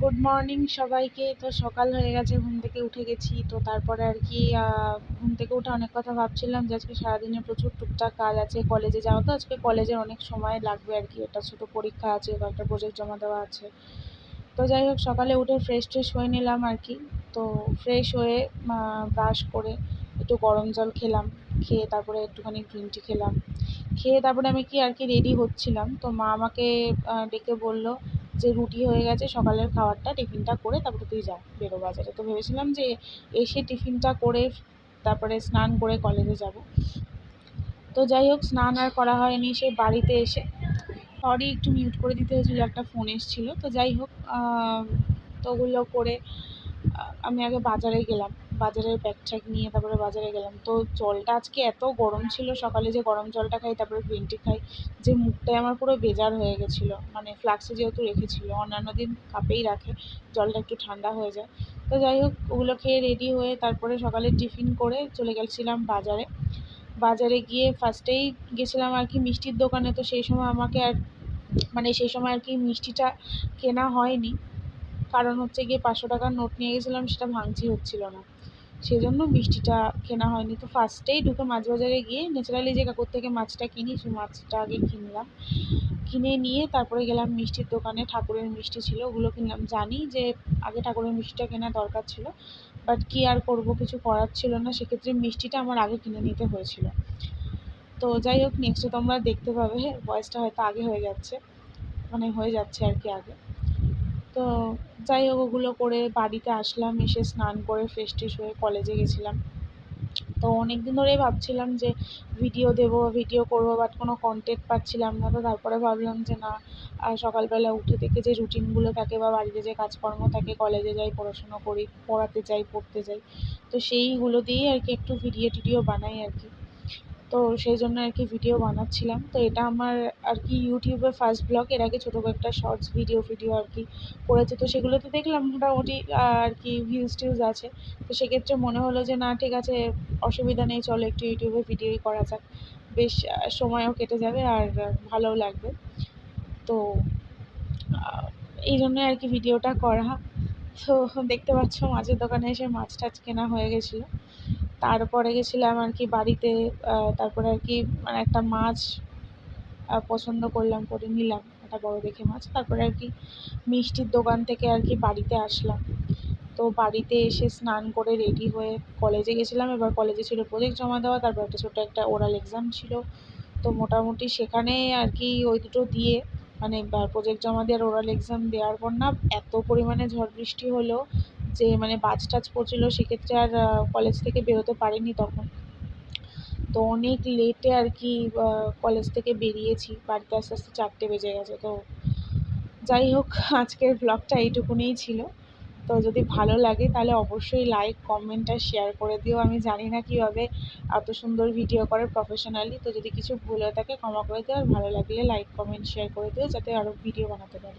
Good morning সবাইকে। তো সকাল হয়ে গেছে, ঘুম থেকে উঠে গেছি। তো তারপরে আর কি ঘুম থেকে উঠে অনেক কথা ভাবছিলাম যে আজকে সারাদিনে প্রচুর টুকটাক কাজ আছে। কলেজে যাওয়া, তো আজকে কলেজের অনেক সময় লাগবে আর কি। একটা ছোটো পরীক্ষা আছে, একটা প্রজেক্ট জমা দেওয়া আছে। তো যাই হোক, সকালে উঠে ফ্রেশ ট্রেশ হয়ে নিলাম আর কি। তো ফ্রেশ হয়ে ব্রাশ করে একটু গরম জল খেলাম। খেয়ে তারপরে একটুখানি গ্রিন টি খেলাম। খেয়ে তারপরে আমি কি আর কি রেডি হচ্ছিলাম, তো মা আমাকে ডেকে বলল যে রুটি হয়ে গেছে, সকালের খাবারটা টিফিনটা করে তারপরে তুই যা, বেরো বাজারে। তো ভেবেছিলাম যে এসে টিফিনটা করে তারপরে স্নান করে কলেজে যাব। তো যাই হোক, স্নান আর করা হয়নি। সেই বাড়িতে এসে, সরি একটু মিউট করে দিতে হয়েছিল, একটা ফোন এসেছিলো। তো যাই হোক, তো ওগুলো করে আমি আগে বাজারে গেলাম। বাজারের ব্যাগ ট্যাগ নিয়ে তারপরে বাজারে গেলাম। তো জলটা আজকে এত গরম ছিল, সকালে যে গরম জলটা খাই তারপরে গ্রিন টি খাই, যে মুখটায় আমার পুরো বেজার হয়ে গেছিলো। মানে ফ্লাক্সে যেহেতু রেখেছিল, অন্যান্য দিন কাপেই রাখে, জলটা একটু ঠান্ডা হয়ে যায়। তো যাই হোক, ওগুলো খেয়ে রেডি হয়ে তারপরে সকালে টিফিন করে চলে গেছিলাম বাজারে। বাজারে গিয়ে ফার্স্টেই গেছিলাম আর কি মিষ্টির দোকানে। তো সেই সময় আমাকে আর সেই সময় আর কি মিষ্টিটা কেনা হয়নি, কারণ হচ্ছে গিয়ে 500 টাকার নোট নিয়ে গেছিলাম, সেটা ভাঙচি হচ্ছিল না, সেজন্য মিষ্টিটা কেনা হয়নি। তো ফার্স্টেই ঢুকে মাছ বাজারে গিয়ে ন্যাচারালি যে কাকুর থেকে মাছটা কিনি, সেই মাছটা আগে কিনলাম। কিনে নিয়ে তারপরে গেলাম মিষ্টির দোকানে। ঠাকুরের মিষ্টি ছিল, ওগুলো কিনলাম। জানি যে আগে ঠাকুরের মিষ্টিটা কেনা দরকার ছিল, বাট কি আর করব, কিছু করার ছিল না, সেক্ষেত্রে মিষ্টিটা আমার আগে কিনে নিতে হয়েছিল। তো যাই হোক, নেক্সটে তোমরা দেখতে পাবে, ভয়েসটা হয়তো আগে হয়ে যাচ্ছে, হয়ে যাচ্ছে আর কি আগে। তো যাই হোক, ওগুলো করে বাড়িতে আসলাম। এসে স্নান করে ফ্রেশ ট্রেশ হয়ে কলেজে গেছিলাম। তো অনেক দিন ধরেই ভাবছিলাম যে ভিডিও দেবো, ভিডিও করবো, বাট কোনো কন্টেন্ট পাচ্ছিলাম না। তো তারপরে ভাবলাম যে না, সকালবেলা উঠে থেকে যে রুটিনগুলো থাকে বা বাড়িতে যে কাজকর্ম থাকে, কলেজে যাই, পড়াশুনো করি, পড়াতে যাই, পড়তে যাই, তো সেইগুলো দিয়েই আর কি একটু ভিডিও টিডিও বানাই আর কি। তো সেই জন্য আর কি ভিডিও বানাচ্ছিলাম। তো এটা আমার আর কি ইউটিউবে ফার্স্ট ব্লগ। এর আগে ছোটো একটা শর্টস ভিডিও আর কি করেছে, তো সেগুলোতে দেখলাম মোটামুটি আর কি ভিউজ টিউজ আছে। তো সেক্ষেত্রে মনে হলো যে না, ঠিক আছে, অসুবিধা নেই, চলো একটু ইউটিউবে ভিডিওই করা যাক। বেশ সময়ও কেটে যাবে আর ভালোও লাগবে। তো এই জন্যই আর কি ভিডিওটা করা। তো দেখতে পাচ্ছ, মাছের দোকানে এসে মাছ টাছ কেনা হয়ে গেছিলো। তারপরে গেছিলাম আর কি বাড়িতে। তারপরে আর কি একটা মাছ পছন্দ করলাম, করে নিলাম একটা বড় দেখে মাছ। তারপরে আর কি মিষ্টির দোকান থেকে আর কি বাড়িতে আসলাম। তো বাড়িতে এসে স্নান করে রেডি হয়ে কলেজে গেছিলাম। এবার কলেজে ছিল প্রজেক্ট জমা দেওয়া, তারপর একটা ছোটো একটা ওরাল এক্সাম ছিল। তো মোটামুটি সেখানে আর কি ওই দুটো দিয়ে, প্রজেক্ট জমা দিয়ে আর ওরাল এক্সাম দেওয়ার পর না, এত পরিমাণে ঝড় বৃষ্টি হলো যে বাজ টাজ পড়ছিল, সেক্ষেত্রে আর কলেজ থেকে বেরোতে পারিনি তখন। তো অনেক লেটে আর কি কলেজ থেকে বেরিয়েছি, বাড়িতে আস্তে আস্তে 4টে বেজে গেছে। তো যাই হোক, আজকের ব্লগটা এইটুকুনিই ছিল। তো যদি ভালো লাগে তাহলে অবশ্যই লাইক, কমেন্ট আর শেয়ার করে দিও। আমি জানি না কীভাবে এত সুন্দর ভিডিও করে প্রফেশনালি। তো যদি কিছু ভুল হয়ে থাকে ক্ষমা করে দিও, আর ভালো লাগলে লাইক, কমেন্ট, শেয়ার করে দিও, যাতে আরও ভিডিও বানাতে পারি।